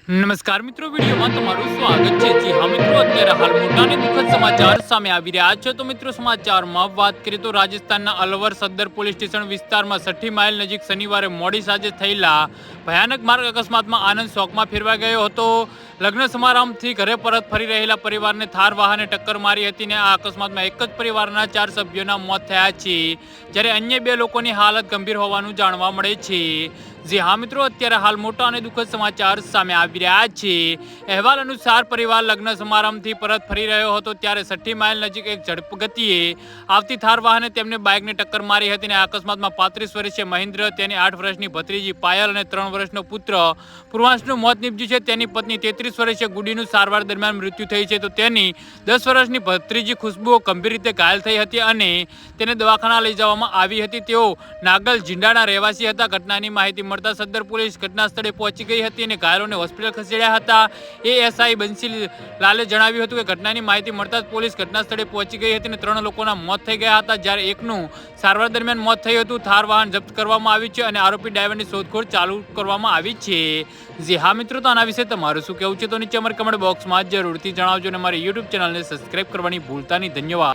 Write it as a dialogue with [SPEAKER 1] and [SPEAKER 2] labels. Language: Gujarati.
[SPEAKER 1] નમસ્કાર મિત્રો, વિડીયોમાં તમારું સ્વાગત છે। જી હા મિત્રો, અત્યારે હાલ મોટા અને દુઃખદ સમાચાર સામે આવી રહ્યા છે। તો મિત્રો, સમાચારમાં વાત કરીએ તો રાજસ્થાનના અલવર સદર પોલીસ સ્ટેશન વિસ્તારમાં 60 માઇલ નજીક શનિવારે મોડી સાંજે થયેલા ભયાનક માર્ગ અકસ્માતમાં આનંદ શોકમાં ફેરવાઈ ગયો હતો। લગ્ન સમારંભથી ઘરે પરત ફરી રહેલા પરિવારને થાર વાહને ટક્કર મારી હતી ને આ અકસ્માતમાં એક જ પરિવારના 4 સભ્યોના મોત થયા છે, જ્યારે અન્ય 2 લોકોની હાલત ગંભીર હોવાનું જાણવા મળે છે। જી હા મિત્રો, અત્યારે હાલ મોટા અને દુઃખદ સમાચાર સામે આવી રહ્યા છે। અહેવાલ અનુસાર પરિવાર લગ્ન સમારંભથી પરત ફરી રહ્યો હતો ત્યારે 60 માઇલ નજીક એક ઝડપ ગતિએ આવતી થાર વાહને તેમને બાઇકને ટક્કર મારી હતી અને આ અકસ્માતમાં 35 વર્ષીય મહેન્દ્ર, તેની 8 વર્ષની ભત્રીજી પાયલ અને 3 વર્ષનો પુત્ર પૂર્વાંશનું મોત નીપજ્યું છે। તેની પત્ની 33 વર્ષીય ગુડીનું સારવાર દરમિયાન મૃત્યુ થઈ છે, તો તેની 10 વર્ષની ભત્રીજી ખુશ્બુ ગંભીર રીતે ઘાયલ થઈ હતી અને તેને દવાખાના લઈ જવામાં આવી હતી। તેઓ નાગલ ઝીંડાના રહેવાસી હતા। ઘટનાની માહિતી મળતા સદર પોલીસ ઘટના સ્થળે પહોંચી ગઈ હતી અને ઘાયલોને હોસ્પિટલ ખસેડ્યા હતા। એએસઆઈ બંસી લાલે જણાવ્યું હતું કે ઘટનાની માહિતી મળતા જ પોલીસ ઘટના સ્થળે પહોંચી ગઈ હતી અને 3 લોકોના મોત થઈ ગયા હતા, જ્યારે એકનું સારવાર દરમિયાન મોત થયું હતું। થાર વાહન જપ્ત કરવામાં આવ્યું છે અને આરોપી ડ્રાઈવરની શોધખોળ ચાલુ કરવામાં આવી છે। જી હા મિત્રો, તો આના વિશે તમારું શું કહેવું છે તો નીચે અમારા કમેન્ટ બોક્સમાં જરૂરથી જણાવજો અને મારી યુટ્યુબ ચેનલને સબસ્ક્રાઈબ કરવાની ભૂલતા નહીં। ધન્યવાદ।